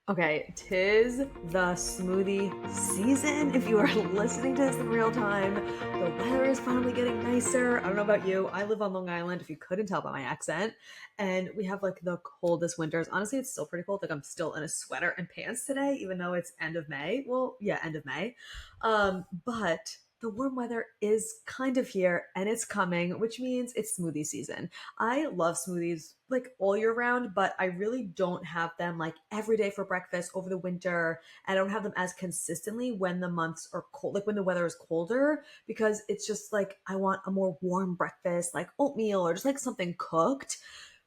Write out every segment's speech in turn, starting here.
Okay, tis the smoothie season. If you are listening to this in real time, the weather is finally getting nicer. I don't know about you. I live on Long Island, if you couldn't tell by my accent, and we have like the coldest winters. Honestly, it's still pretty cold. Like I'm still in a sweater and pants today, even though it's end of May. Well, yeah, end of May. But the warm weather is kind of here and it's coming, which means it's smoothie season. I love smoothies like all year round, but I really don't have them like every day for breakfast over the winter. I don't have them as consistently when the months are cold, like when the weather is colder, because it's just like I want a more warm breakfast, like oatmeal or just like something cooked.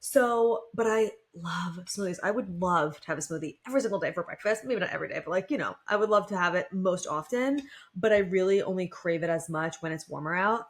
So, but I love smoothies. I would love to have a smoothie every single day for breakfast. Maybe not every day, but like, I would love to have it most often, but I really only crave it as much when it's warmer out.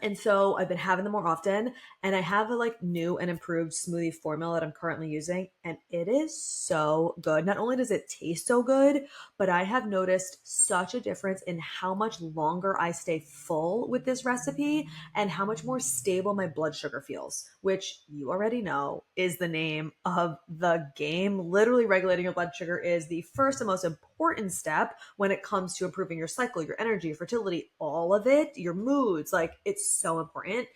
And so I've been having them more often, and I have a like new and improved smoothie formula that I'm currently using, and it is so good. Not only does it taste so good, but I have noticed such a difference in how much longer I stay full with this recipe and how much more stable my blood sugar feels, which you already know is the name of the game. Literally regulating your blood sugar is the first and most important step when it comes to improving your cycle, your energy, fertility, all of it, your moods. Like it's so important.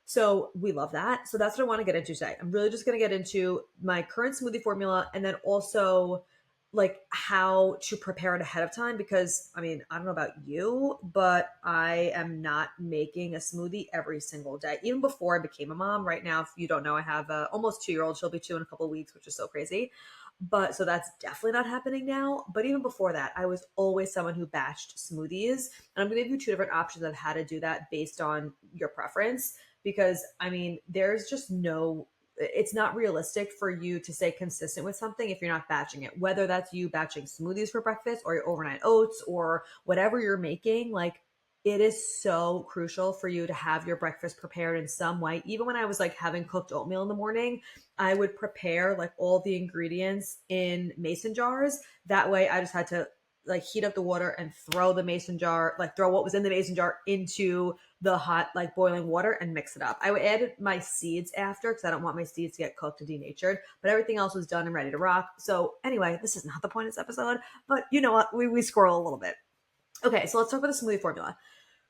So we love that. So that's what I want to get into today. I'm really just going to get into my current smoothie formula and then also like how to prepare it ahead of time because I mean, I don't know about you, but I am not making a smoothie every single day. Even before I became a mom, right now, if you don't know, I have a almost 2 year old. She'll be two in a couple of weeks, which is so crazy. But so that's definitely not happening now. But even before that, I was always someone who batched smoothies. And I'm going to give you two different options of how to do that based on your preference. Because I mean, there's just no, it's not realistic for you to stay consistent with something if you're not batching it, whether that's you batching smoothies for breakfast or your overnight oats or whatever you're making. Like, it is so crucial for you to have your breakfast prepared in some way. Even when I was like having cooked oatmeal in the morning, I would prepare like all the ingredients in mason jars. That way I just had to like heat up the water and throw the mason jar, like throw what was in the mason jar into the hot, like boiling water and mix it up. I would add my seeds after because I don't want my seeds to get cooked and denatured, but everything else was done and ready to rock. So anyway, this is not the point of this episode, but you know what? We scroll a little bit. Okay, so let's talk about the smoothie formula.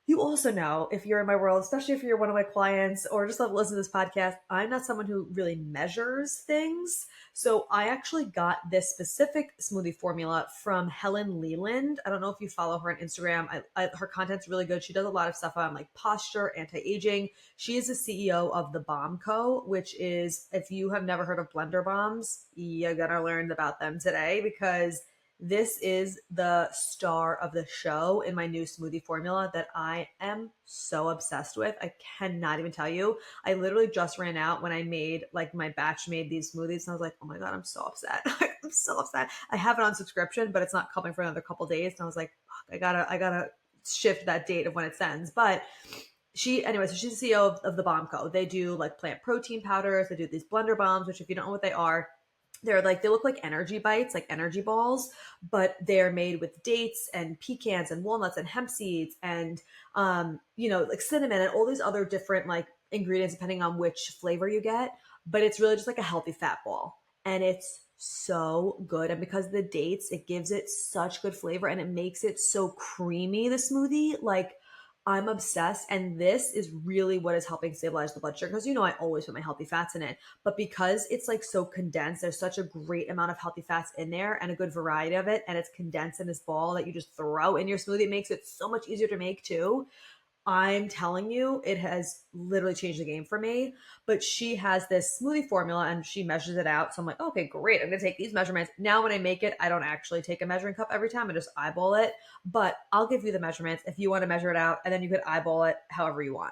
You also know, if you're in my world, especially if you're one of my clients or just love listening to this podcast, I'm not someone who really measures things. So I actually got this specific smoothie formula from Helen Leland. I don't know if you follow her on Instagram. Her content's really good. She does a lot of stuff on like posture, anti-aging. She is the CEO of the Bomb Co., which is, if you have never heard of blender bombs, you're going to learn about them today because this is the star of the show in my new smoothie formula that I am so obsessed with. I cannot even tell you. I literally just ran out when I made like my batch made these smoothies and I was like, oh my God, I'm so upset. I'm so upset. I have it on subscription, but it's not coming for another couple days. And I was like, fuck, I gotta shift that date of when it sends. But so she's the CEO of the Bomb Co. They do like plant protein powders. They do these blender bombs, which if you don't know what they are, they look like energy bites, like energy balls, but they're made with dates and pecans and walnuts and hemp seeds and like cinnamon and all these other different like ingredients depending on which flavor you get. But it's really just like a healthy fat ball. And it's so good. And because of the dates, it gives it such good flavor and it makes it so creamy, the smoothie. Like I'm obsessed. And this is really what is helping stabilize the blood sugar. Because I always put my healthy fats in it. But because it's like so condensed, there's such a great amount of healthy fats in there and a good variety of it. And it's condensed in this ball that you just throw in your smoothie. It makes it so much easier to make too. I'm telling you, it has literally changed the game for me. But she has this smoothie formula and she measures it out. So I'm like, okay, great. I'm going to take these measurements. Now, when I make it, I don't actually take a measuring cup every time. I just eyeball it. But I'll give you the measurements if you want to measure it out. And then you could eyeball it however you want.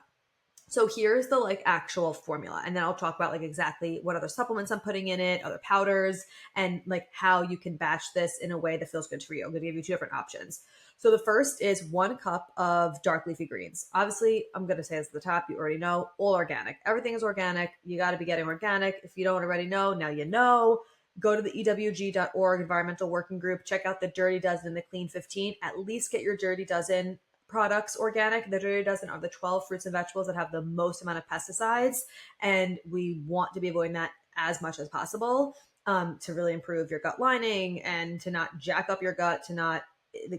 So here's the like actual formula. And then I'll talk about like exactly what other supplements I'm putting in it, other powders, and like how you can batch this in a way that feels good for you. I'm going to give you two different options. So the first is 1 cup of dark leafy greens. Obviously, I'm going to say this at the top. You already know, all organic. Everything is organic. You got to be getting organic. If you don't already know, now you know. Go to the EWG.org environmental working group. Check out the Dirty Dozen and the Clean 15. At least get your Dirty Dozen products organic. The Dirty Dozen are the 12 fruits and vegetables that have the most amount of pesticides, and we want to be avoiding that as much as possible. to really improve your gut lining and to not jack up your gut, to not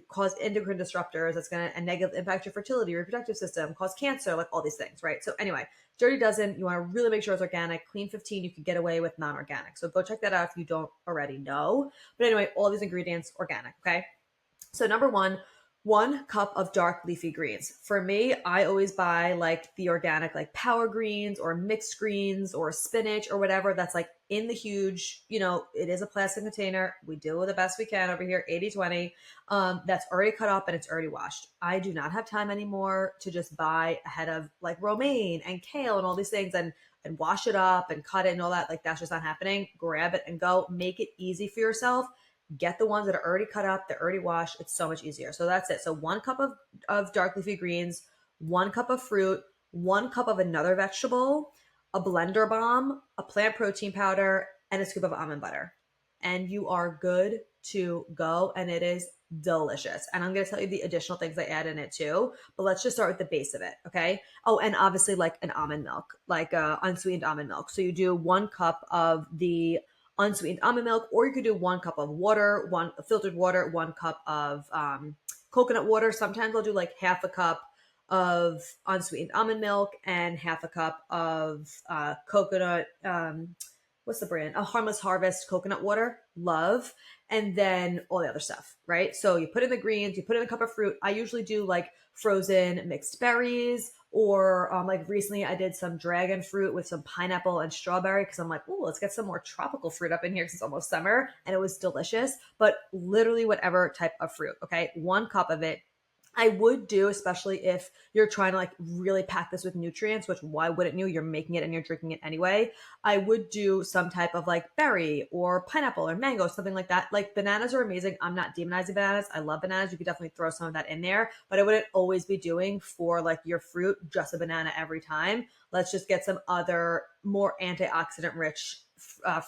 cause endocrine disruptors that's going to negatively impact your fertility, reproductive system, cause cancer, like all these things, right? So anyway, Dirty Dozen, you want to really make sure it's organic. Clean 15, you can get away with non-organic. So go check that out if you don't already know. But anyway, all these ingredients organic, okay? So number one cup of dark leafy greens. For me, I always buy like the organic, like power greens or mixed greens or spinach or whatever that's like in the huge, it is a plastic container. We do the best we can over here, 80/20. That's already cut up and it's already washed. I do not have time anymore to just buy a head of like romaine and kale and all these things and wash it up and cut it and all that. Like that's just not happening. Grab it and go. Make it easy for yourself. Get the ones that are already cut up, they're already washed. It's so much easier. So that's it. So 1 cup of dark leafy greens, 1 cup of fruit, 1 cup of another vegetable, a blender balm, a plant protein powder, and a scoop of almond butter. And you are good to go. And it is delicious. And I'm going to tell you the additional things I add in it too. But let's just start with the base of it. Okay. Oh, and obviously like an almond milk, like unsweetened almond milk. So you do 1 cup of the unsweetened almond milk, or you could do 1 cup of water, one filtered water, 1 cup of coconut water. Sometimes I'll do like half a cup of unsweetened almond milk and half a cup of coconut. What's the brand? A Harmless Harvest coconut water. Love. And then all the other stuff, right? So you put in the greens, you put in a cup of fruit. I usually do like frozen mixed berries, or like recently I did some dragon fruit with some pineapple and strawberry because I'm like, oh, let's get some more tropical fruit up in here because it's almost summer, and it was delicious. But literally whatever type of fruit, okay? 1 cup of it. I would do, especially if you're trying to like really pack this with nutrients, which why wouldn't you? You're making it and you're drinking it anyway. I would do some type of like berry or pineapple or mango, something like that. Like bananas are amazing. I'm not demonizing bananas. I love bananas. You could definitely throw some of that in there, but I wouldn't always be doing for like your fruit, just a banana every time. Let's just get some other more antioxidant rich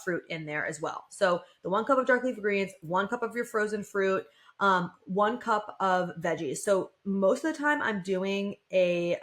fruit in there as well. So the 1 cup of dark leafy greens, 1 cup of your frozen fruit, 1 cup of veggies. So most of the time I'm doing a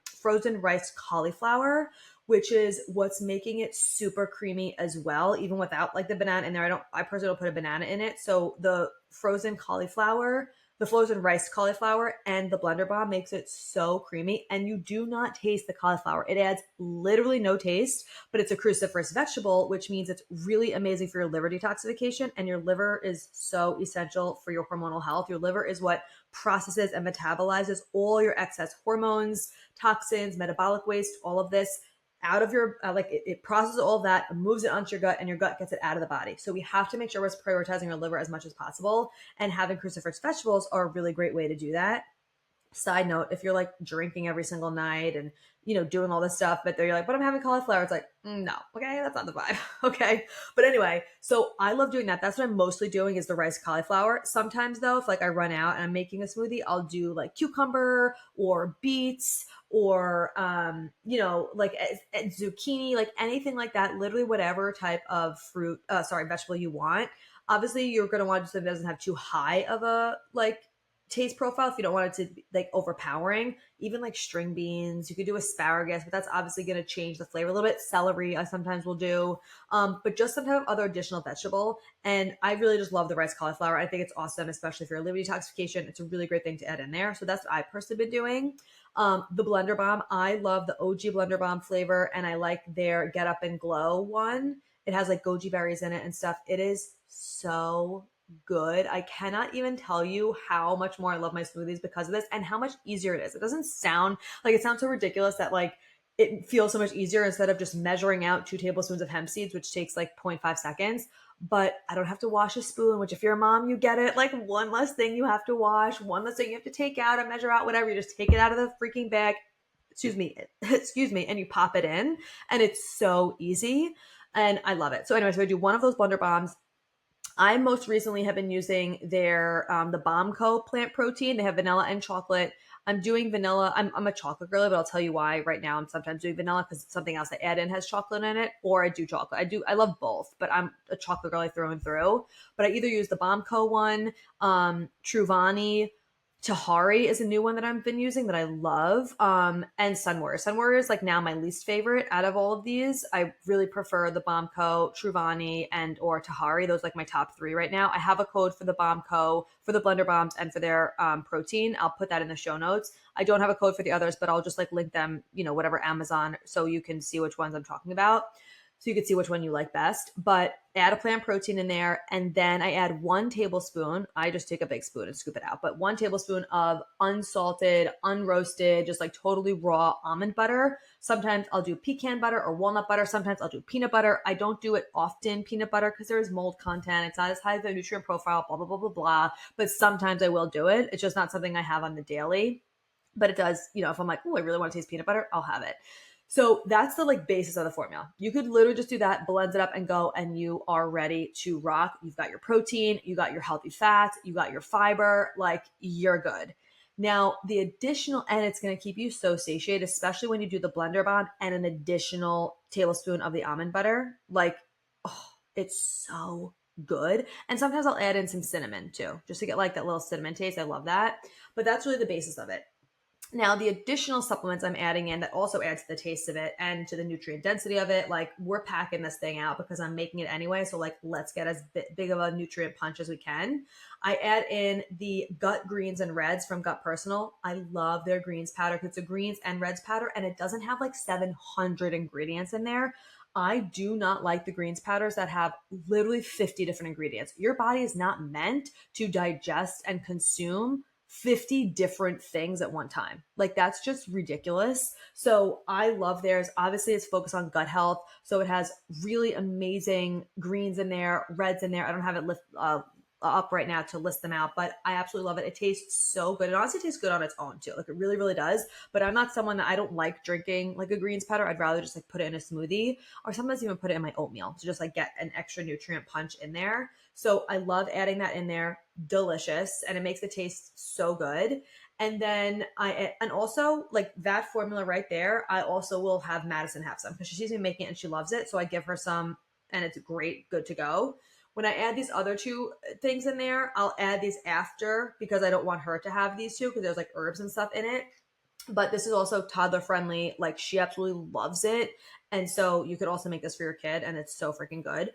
frozen rice cauliflower, which is what's making it super creamy as well, even without like the banana in there. I personally don't put a banana in it. So the frozen cauliflower, the frozen rice cauliflower and the blender bomb makes it so creamy, and you do not taste the cauliflower. It adds literally no taste, but it's a cruciferous vegetable, which means it's really amazing for your liver detoxification. And your liver is so essential for your hormonal health. Your liver is what processes and metabolizes all your excess hormones, toxins, metabolic waste, all of this out of your it processes all of that, moves it onto your gut, and your gut gets it out of the body. So we have to make sure we're prioritizing our liver as much as possible, and having cruciferous vegetables are a really great way to do that. Side note, if you're like drinking every single night and doing all this stuff, but you're like, but I'm having cauliflower, it's like, no, okay, that's not the vibe. Okay. But anyway, so I love doing that. That's what I'm mostly doing, is the rice cauliflower. Sometimes though, if like I run out and I'm making a smoothie, I'll do like cucumber or beets or like zucchini, like anything like that, literally whatever type of vegetable you want. Obviously you're going to want something that doesn't have too high of a like taste profile if you don't want it to be like overpowering. Even like string beans, you could do asparagus, but that's obviously going to change the flavor a little bit. Celery I sometimes will do, but just some type of other additional vegetable. And I really just love the rice cauliflower. I think it's awesome, especially for your liver detoxification. It's a really great thing to add in there. So that's what I've personally been doing. The blender bomb, I love the OG blender bomb flavor, and I like their Get Up and Glow one. It has like goji berries in it and stuff. It is so good. I cannot even tell you how much more I love my smoothies because of this, and how much easier it is. It doesn't sound like, it sounds so ridiculous that like it feels so much easier instead of just measuring out 2 tablespoons of hemp seeds, which takes like 0.5 seconds. But I don't have to wash a spoon, which if you're a mom, you get it. Like one less thing you have to wash, one less thing you have to take out and measure out, whatever. You just take it out of the freaking bag, excuse me, and you pop it in, and it's so easy. And I love it. So anyway, so I do one of those blender bombs. I most recently have been using their the Bombco plant protein. They have vanilla and chocolate. I'm doing vanilla. I'm a chocolate girly, but I'll tell you why right now. I'm sometimes doing vanilla because something else I add in has chocolate in it, or I do chocolate. I love both, but I'm a chocolate girly through and through. But I either use the Bombco one, Truvani, Tahari is a new one that I've been using that I love. And Sun Warrior. Sun Warrior is like now my least favorite out of all of these. I really prefer the Bombco, Truvani, and or Tahari. Those are like my top three right now. I have a code for the Bombco, for the Blender Bombs, and for their protein. I'll put that in the show notes. I don't have a code for the others, but I'll just like link them, whatever Amazon, so you can see which ones I'm talking about. So you can see which one you like best. But add a plant protein in there, and then I add 1 tablespoon. I just take a big spoon and scoop it out, but 1 tablespoon of unsalted, unroasted, just like totally raw almond butter. Sometimes I'll do pecan butter or walnut butter. Sometimes I'll do peanut butter. I don't do it often, peanut butter, because there is mold content. It's not as high of a nutrient profile, blah, blah, blah, blah, blah. But sometimes I will do it. It's just not something I have on the daily. But it does, if I'm like, oh, I really want to taste peanut butter, I'll have it. So that's the like basis of the formula. You could literally just do that, blend it up and go, and you are ready to rock. You've got your protein, you got your healthy fats, you got your fiber, like you're good. Now, the additional, and it's going to keep you so satiated, especially when you do the blender bomb and an additional tablespoon of the almond butter. Like, oh, it's so good. And sometimes I'll add in some cinnamon too, just to get like that little cinnamon taste. I love that. But that's really the basis of it. Now, the additional supplements I'm adding in that also adds to the taste of it and to the nutrient density of it, like we're packing this thing out because I'm making it anyway. So like, let's get as big of a nutrient punch as we can. I add in the gut greens and reds from Gut Personal. I love their greens powder because it's a greens and reds powder, and it doesn't have like 700 ingredients in there. I do not like the greens powders that have literally 50 different ingredients. Your body is not meant to digest and consume 50 different things at one time. Like that's just ridiculous. So I love theirs. Obviously it's focused on gut health. So it has really amazing greens in there, reds in there. I don't have it up right now to list them out, but I absolutely love it. It tastes so good. It honestly tastes good on its own too. Like it really, really does. But I'm not someone that I don't like drinking like a greens powder. I'd rather just like put it in a smoothie or sometimes even put it in my oatmeal to just like get an extra nutrient punch in there. So I love adding that in there. Delicious. And it makes it taste so good. And then and also like that formula right there, I also will have Madison have some because she's been making it and she loves it. So I give her some and it's great, good to go. When I add these other two things in there, I'll add these after because I don't want her to have these two because there's like herbs and stuff in it. But this is also toddler friendly. Like she absolutely loves it. And so you could also make this for your kid and it's so freaking good.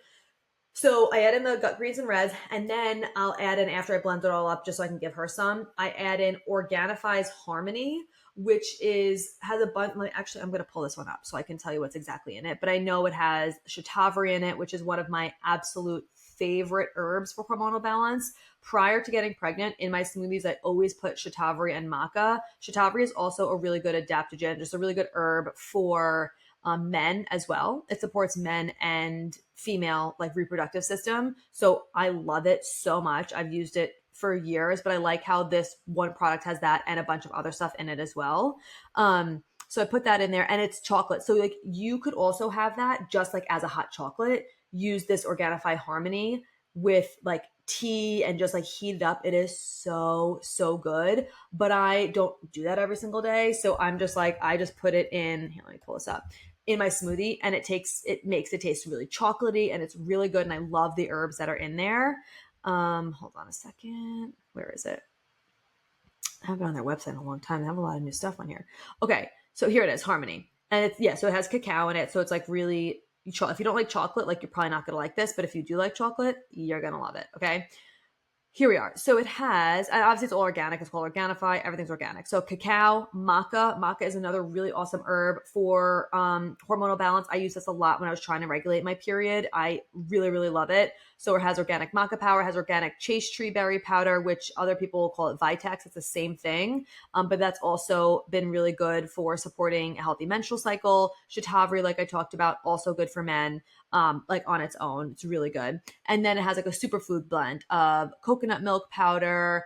So I add in the gut greens and reds, and then I'll add in, after I blend it all up, just so I can give her some, I add in Organifi's Harmony, which has a bunch. Actually, I'm going to pull this one up so I can tell you what's exactly in it. But I know it has shatavari in it, which is one of my absolute favorite herbs for hormonal balance. Prior to getting pregnant, in my smoothies, I always put shatavari and maca. Shatavari is also a really good adaptogen, just a really good herb for men as well. It supports men and female like reproductive system. So I love it so much. I've used it for years, but I like how this one product has that and a bunch of other stuff in it as well. So I put that in there and it's chocolate. So like you could also have that just like as a hot chocolate, use this Organifi Harmony with like tea and just like heat it up. It is so, so good, but I don't do that every single day. So I'm just like, I just put it in, here, let me pull this up, in my smoothie, and it makes it taste really chocolatey and it's really good. And I love the herbs that are in there. Hold on a second. Where is it? I haven't been on their website in a long time. They have a lot of new stuff on here. Okay. So here it is, Harmony. And it's, yeah, so it has cacao in it. So it's like really, if you don't like chocolate, like you're probably not going to like this, but if you do like chocolate, you're going to love it. Okay. Here we are. So it has, obviously it's all organic. It's called Organifi. Everything's organic. So cacao, maca. Maca is another really awesome herb for hormonal balance. I use this a lot when I was trying to regulate my period. I really, really love it. So it has organic maca powder, has organic chase tree berry powder, which other people call it Vitex. It's the same thing. But that's also been really good for supporting a healthy menstrual cycle. Shatavari, like I talked about, also good for men. Like on its own, it's really good. And then it has like a superfood blend of coconut milk powder,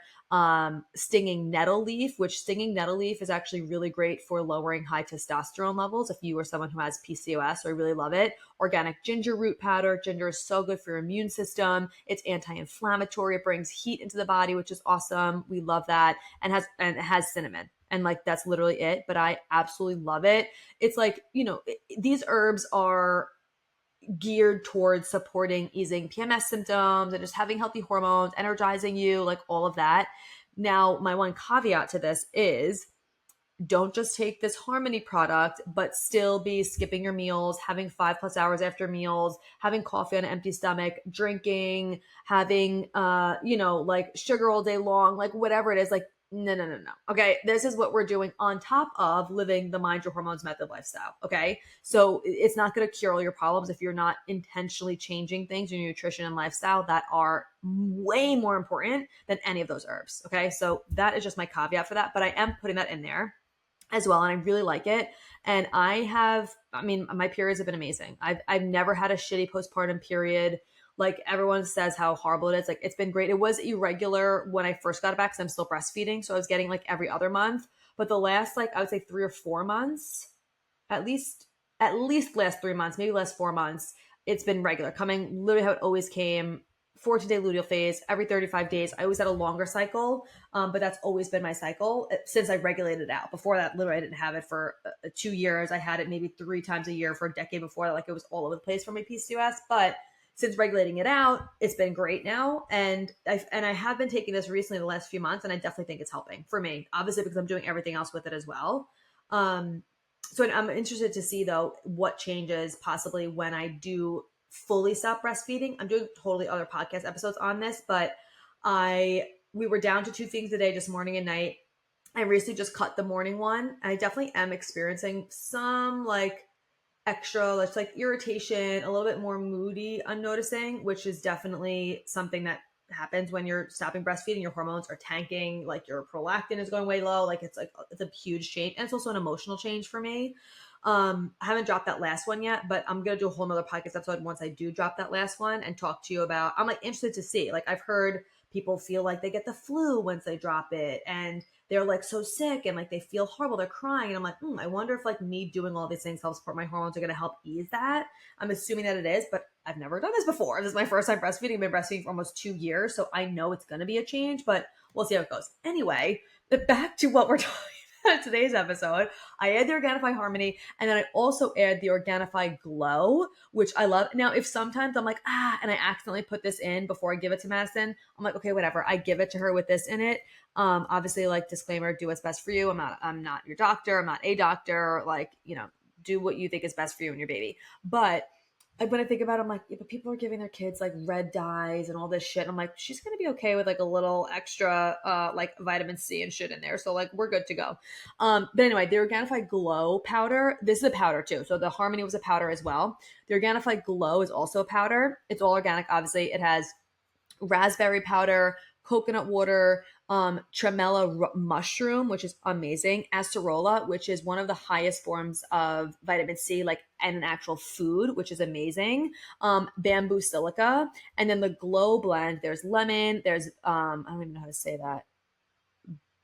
stinging nettle leaf, which stinging nettle leaf is actually really great for lowering high testosterone levels. If you are someone who has PCOS, I really love it. Organic ginger root powder. Ginger is so good for your immune system. It's anti-inflammatory. It brings heat into the body, which is awesome. We love that. And it has cinnamon. And like, that's literally it. But I absolutely love it. It's like, these herbs are geared towards supporting easing PMS symptoms and just having healthy hormones, energizing you, like all of that. Now, my one caveat to this is don't just take this Harmony product, but still be skipping your meals, having 5+ hours after meals, having coffee on an empty stomach, drinking, having, like sugar all day long, like whatever it is, like, no, no, no, no. Okay. This is what we're doing on top of living the mind your hormones method lifestyle. Okay. So it's not going to cure all your problems if you're not intentionally changing things in your nutrition and lifestyle that are way more important than any of those herbs. Okay. So that is just my caveat for that, but I am putting that in there as well. And I really like it. And my periods have been amazing. I've never had a shitty postpartum period. Like everyone says how horrible it is. Like it's been great. It was irregular when I first got it back because I'm still breastfeeding. So I was getting like every other month. But the last, like, I would say 3 or 4 months, at least, last 3 months, maybe last 4 months, it's been regular, coming literally how it always came. 14-day luteal phase every 35 days. I always had a longer cycle, but that's always been my cycle since I regulated it out. Before that, literally, I didn't have it for 2 years. I had it maybe 3 times a year for a decade before that. Like it was all over the place for my PCOS. But since regulating it out, it's been great now. And I have been taking this recently the last few months, and I definitely think it's helping for me, obviously, because I'm doing everything else with it as well. So I'm interested to see, though, what changes possibly when I do fully stop breastfeeding. I'm doing totally other podcast episodes on this, but we were down to 2 feedings a day, just morning and night. I recently just cut the morning one. I definitely am experiencing some like extra, like irritation, a little bit more moody, I'm noticing, which is definitely something that happens when you're stopping breastfeeding. Your hormones are tanking, like your prolactin is going way low. Like it's a huge change. And it's also an emotional change for me. I haven't dropped that last one yet, but I'm gonna do a whole nother podcast episode once I do drop that last one and talk to you about. I'm like interested to see. Like I've heard people feel like they get the flu once they drop it, and they're like so sick and like they feel horrible. They're crying, and I'm like, I wonder if like me doing all these things help support my hormones are gonna help ease that. I'm assuming that it is, but I've never done this before. This is my first time breastfeeding. I've been breastfeeding for almost 2 years, so I know it's gonna be a change, but we'll see how it goes. Anyway, but back to what we're talking about today's episode. I add the Organifi Harmony, and then I also add the Organifi Glow, which I love. Now, if sometimes I'm like, and I accidentally put this in before I give it to Madison, I'm like, okay, whatever. I give it to her with this in it. Obviously, like, disclaimer, do what's best for you. I'm not your doctor. I'm not a doctor. Like, do what you think is best for you and your baby. But like when I think about it, I'm like, yeah, but people are giving their kids like red dyes and all this shit. And I'm like, she's gonna be okay with like a little extra like vitamin C and shit in there. So like we're good to go. But anyway, the Organifi Glow powder, this is a powder too. So the Harmony was a powder as well. The Organifi Glow is also a powder. It's all organic, obviously. It has raspberry powder, coconut water, tremella mushroom, which is amazing, acerola, which is one of the highest forms of vitamin C, like, and an actual food, which is amazing, bamboo silica, and then the Glow blend. There's lemon. There's I don't even know how to say that.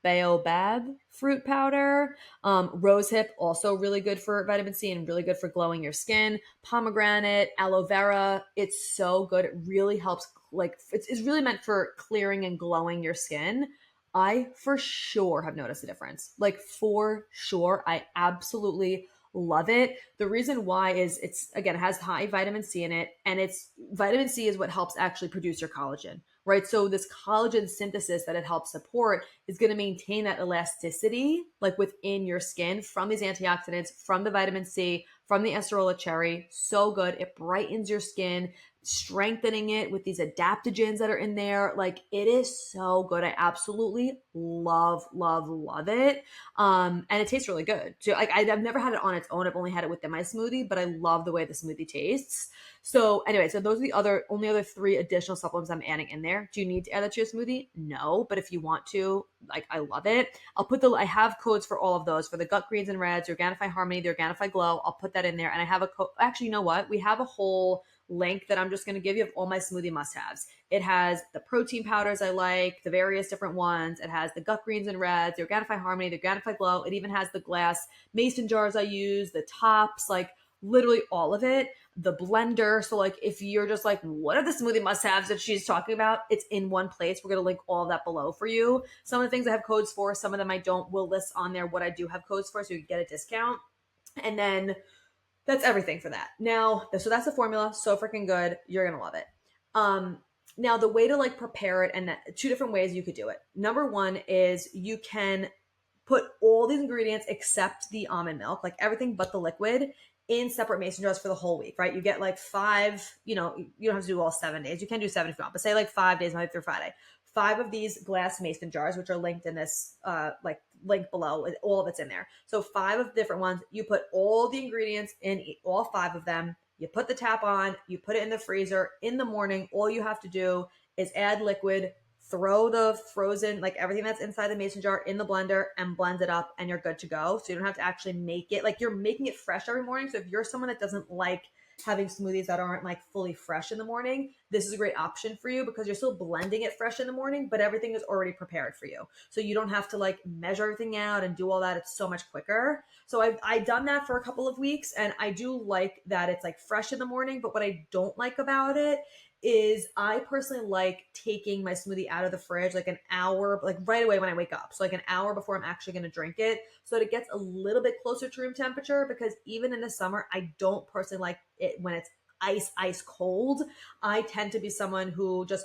Baobab fruit powder, rosehip, also really good for vitamin C and really good for glowing your skin. Pomegranate, aloe vera, it's so good. It really helps. Like it's really meant for clearing and glowing your skin. I for sure have noticed a difference. Like for sure, I absolutely love it. The reason why is it has high vitamin C in it, and it's vitamin C is what helps actually produce your collagen, right? So this collagen synthesis that it helps support is going to maintain that elasticity like within your skin from these antioxidants, from the vitamin C, from the acerola cherry. So good. It brightens your skin, strengthening it with these adaptogens that are in there. Like it is so good. I absolutely love, love, love it. And it tastes really good. So like I've never had it on its own. I've only had it within my smoothie, but I love the way the smoothie tastes. So anyway, so those are the only other 3 additional supplements I'm adding in there. Do you need to add that to your smoothie? No, but if you want to, like, I love it. I have codes for all of those, for the gut greens and reds, the Organifi Harmony, the Organifi Glow. I'll put that in there. And I have a code. Actually, you know what? We have a whole link that I'm just going to give you of all my smoothie must-haves. It has the protein powders I like, the various different ones. It has the gut greens and reds, the Organifi Harmony, the Organifi Glow. It even has the glass mason jars I use, the tops, like literally all of it. The blender. So like if you're just like, what are the smoothie must-haves that she's talking about? It's in one place. We're going to link all of that below for you. Some of the things I have codes for, some of them I don't. We'll list on there what I do have codes for so you can get a discount. And then that's everything for that. Now, so that's the formula. So freaking good. You're going to love it. Now the way to like prepare it, and two different ways you could do it. Number one is you can put all these ingredients except the almond milk, like everything but the liquid, in separate mason jars for the whole week, right? You get like 5, you don't have to do all 7 days. You can do 7 if you want, but say like 5 days, Monday through Friday. 5 of these glass mason jars, which are linked in this like link below, all of it's in there. So 5 of different ones. You put all the ingredients in all 5 of them. You put the tap on, you put it in the freezer. In the morning, all you have to do is add liquid, throw the frozen, like everything that's inside the mason jar in the blender and blend it up, and you're good to go. So you don't have to actually make it, like you're making it fresh every morning. So if you're someone that doesn't like having smoothies that aren't like fully fresh in the morning, this is a great option for you because you're still blending it fresh in the morning, but everything is already prepared for you. So you don't have to like measure everything out and do all that. It's so much quicker. So I've done that for a couple of weeks, and I do like that it's like fresh in the morning. But what I don't like about it is I personally like taking my smoothie out of the fridge like an hour, like right away when I wake up. So like an hour before I'm actually going to drink it, so that it gets a little bit closer to room temperature, because even in the summer, I don't personally like it when it's ice cold. I tend to be someone who just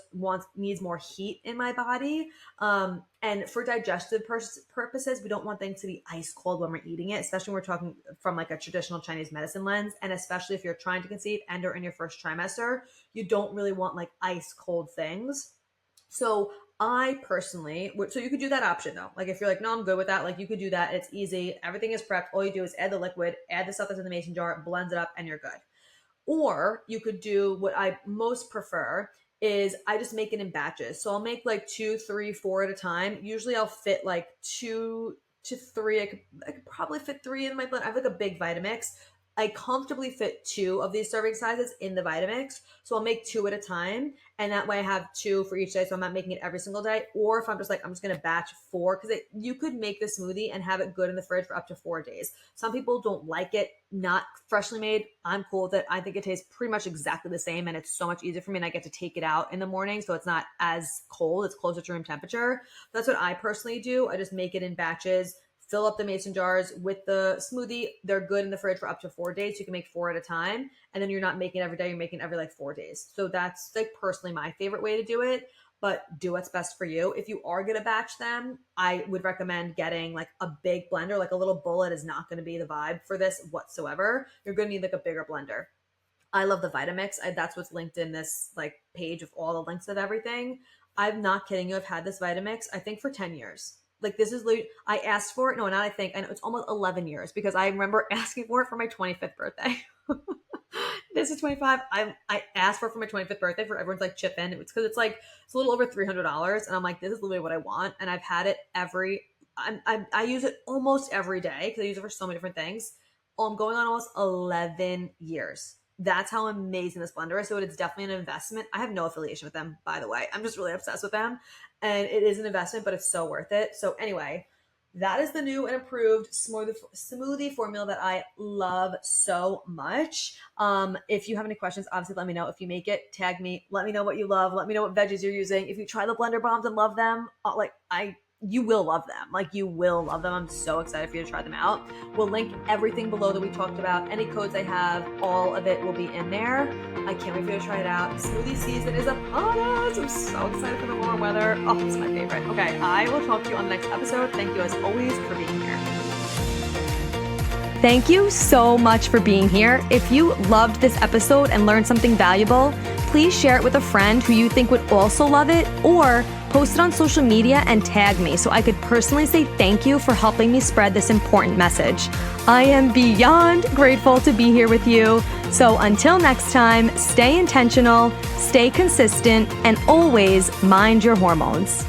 needs more heat in my body. And for digestive purposes, we don't want things to be ice cold when we're eating it, especially when we're talking from like a traditional Chinese medicine lens. And especially if you're trying to conceive and or in your first trimester, you don't really want like ice cold things. So I personally, so you could do that option though. Like if you're like, no, I'm good with that. Like you could do that. It's easy. Everything is prepped. All you do is add the liquid, add the stuff that's in the mason jar, blend it up, and you're good. Or you could do what I most prefer is I just make it in batches. So I'll make like 2, 3, 4 at a time. Usually I'll fit like 2 to 3. I could probably fit 3 in my blend. I have like a big Vitamix. I comfortably fit 2 of these serving sizes in the Vitamix. So I'll make 2 at a time. And that way I have 2 for each day. So I'm not making it every single day. Or if I'm just like, I'm just going to batch 4, because you could make the smoothie and have it good in the fridge for up to 4 days. Some people don't like it not freshly made. I'm cool with it. I think it tastes pretty much exactly the same, and it's so much easier for me, and I get to take it out in the morning. So it's not as cold. It's closer to room temperature. That's what I personally do. I just make it in batches, fill up the mason jars with the smoothie. They're good in the fridge for up to 4 days. So you can make 4 at a time. And then you're not making it every day. You're making it every like 4 days. So that's like personally my favorite way to do it, but do what's best for you. If you are going to batch them, I would recommend getting like a big blender. Like a little bullet is not going to be the vibe for this whatsoever. You're going to need like a bigger blender. I love the Vitamix. That's what's linked in this like page of all the links of everything. I'm not kidding you. I've had this Vitamix, I think, for 10 years. Like this is, I asked for it. No, not I think. I know it's almost 11 years, because I remember asking for it for my 25th birthday. This is 25. I asked for it for my 25th birthday for everyone's like chip in. It's because it's a little over $300. And I'm like, this is literally what I want. And I've had it I use it almost every day because I use it for so many different things. I'm going on almost 11 years. That's how amazing this blender is. So it's definitely an investment. I have no affiliation with them, by the way. I'm just really obsessed with them. And it is an investment, but it's so worth it. So anyway, that is the new and improved smoothie formula that I love so much. If you have any questions, obviously let me know. If you make it, tag me. Let me know what you love. Let me know what veggies you're using. If you try the blender bombs and love them, you will love them. Like you will love them. I'm so excited for you to try them out. We'll link everything below that we talked about. Any codes I have, all of it will be in there. I can't wait for you to try it out. Smoothie season is upon us. I'm so excited for the warm weather. Oh, it's my favorite. Okay, I will talk to you on the next episode. Thank you as always for being here. Thank you so much for being here. If you loved this episode and learned something valuable, please share it with a friend who you think would also love it, or post it on social media and tag me so I could personally say thank you for helping me spread this important message. I am beyond grateful to be here with you. So until next time, stay intentional, stay consistent, and always mind your hormones.